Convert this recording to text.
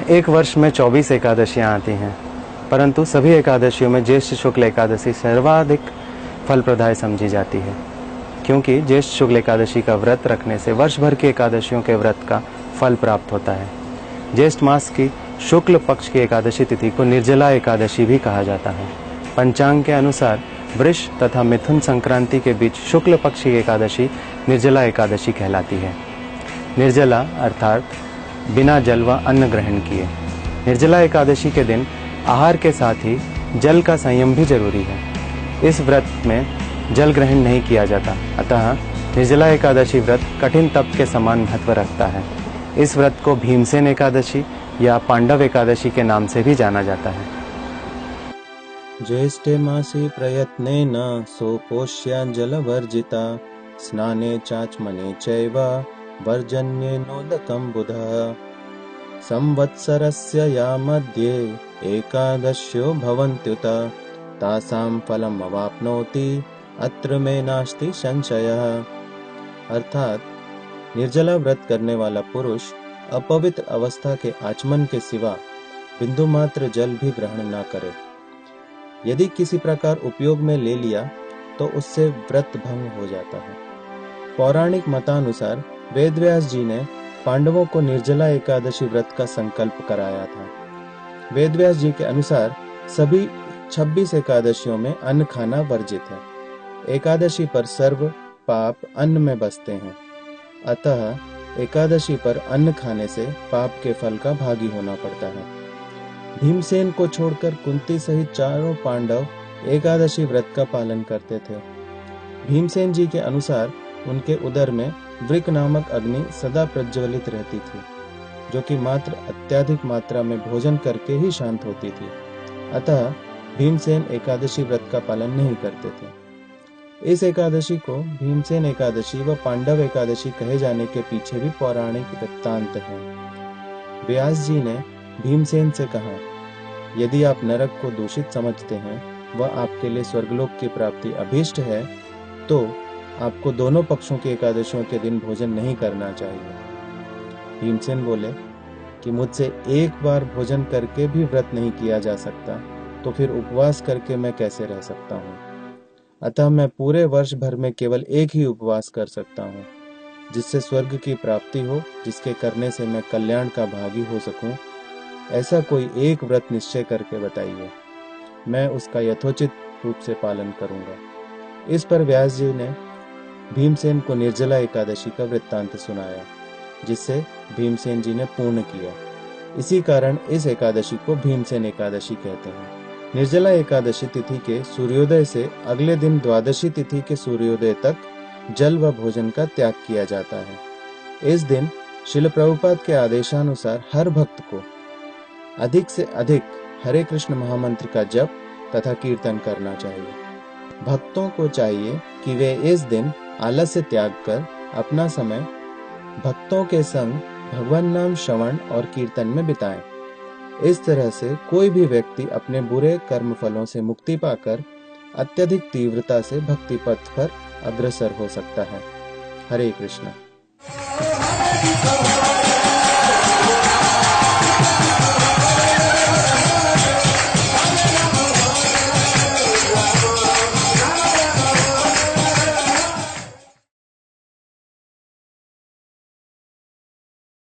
एक वर्ष में 24 एकादशियाँ आती हैं, परंतु सभी एकादशियों में ज्येष्ठ शुक्ल एकादशी सर्वाधिक फलप्रदाय समझी जाती है, क्योंकि ज्येष्ठ शुक्ल एकादशी का व्रत रखने से वर्ष भर की एकादशियों के व्रत का फल प्राप्त होता है। ज्येष्ठ मास की शुक्ल पक्ष की एकादशी तिथि को निर्जला एकादशी भी कहा जाता है। पंचांग के अनुसार वृष तथा मिथुन संक्रांति के बीच शुक्ल पक्ष की एकादशी निर्जला एकादशी कहलाती है। निर्जला अर्थात बिना जल व अन्न ग्रहण किए। निर्जला एकादशी के दिन आहार के साथ ही जल का संयम भी जरूरी है। इस व्रत में जल ग्रहण नहीं किया जाता, अतः निर्जला एकादशी व्रत कठिन तप के समान महत्व रखता है। इस व्रत को भीमसेन एकादशी या पांडव एकादशी के नाम से भी जाना जाता है। ज्येष्ठे मासी प्रयत्नेन सोपोष्याञ्जलवर्जिता स्नाने चाचमने चैव वर्जन्येनोदकं बुधः संवत्सरस्य या मध्ये एकादश्यो भवन्त्युत तासां फलम् अवाप्नोति अत्र में नास्ति संशयः। अर्थात निर्जला व्रत करने वाला पुरुष अपवित्र अवस्था के आचमन के सिवा बिंदु मात्र जल भी ग्रहण न करे। यदि किसी प्रकार उपयोग में ले लिया तो उससे व्रत भंग हो जाता है। पौराणिक मतानुसार वेदव्यास जी ने पांडवों को निर्जला एकादशी व्रत का संकल्प कराया था। वेदव्यास जी के अनुसार सभी 26 एकादशियों में अन्न खाना वर्जित है। एकादशी पर सर्व पाप अन्न में बसते हैं, अतः एकादशी पर अन्न खाने से पाप के फल का भागी होना पड़ता है। भीमसेन को छोड़कर कुंती सहित चारों पांडव एकादशी व्रत का पालन करते थे। भीमसेन जी के अनुसार उनके उदर में वृक नामक अग्नि सदा प्रज्वलित रहती थी, जो कि मात्र अत्यधिक मात्रा में भोजन करके ही शांत होती थी। अतः भीमसेन एकादशी व्रत का पालन नहीं करते थे। इस एकादशी को भीमसेन एकादशी व पांडव एकादशी कहे जाने के पीछे भी पौराणिक वृत्तांत है। व्यास जी ने भीमसेन से कहा, यदि आप नरक को दूषित समझते हैं व आपके लिए स्वर्गलोक की प्राप्ति अभीष्ट है, तो आपको दोनों पक्षों की एकादशियों के दिन भोजन नहीं करना चाहिए। भीमसेन बोले कि मुझसे एक बार भोजन करके भी व्रत नहीं किया जा सकता, तो फिर उपवास करके मैं कैसे रह सकता हूँ। अतः मैं पूरे वर्ष भर में केवल एक ही उपवास कर सकता हूँ, जिससे स्वर्ग की प्राप्ति हो, जिसके करने से मैं कल्याण का भागी हो सकूं। ऐसा कोई एक व्रत निश्चय करके बताइए, मैं उसका यथोचित रूप से पालन करूंगा। इस पर व्यास जी ने भीमसेन को निर्जला एकादशी का वृत्तांत सुनाया, जिससे भीमसेन जी ने पूर्ण किया। इसी कारण इस एकादशी को भीमसेन एकादशी कहते हैं। निर्जला एकादशी तिथि के सूर्योदय से अगले दिन द्वादशी तिथि के सूर्योदय तक जल व भोजन का त्याग किया जाता है। इस दिन श्रील प्रभुपाद के आदेशानुसार हर भक्त को अधिक से अधिक हरे कृष्ण महामंत्र का जप तथा कीर्तन करना चाहिए। भक्तों को चाहिए कि वे इस दिन आलस्य त्याग कर अपना समय भक्तों के संग भगवान नाम श्रवण और कीर्तन में बिताएं। इस तरह से कोई भी व्यक्ति अपने बुरे कर्म फलों से मुक्ति पाकर अत्यधिक तीव्रता से भक्ति पथ पर अग्रसर हो सकता है। हरे कृष्ण।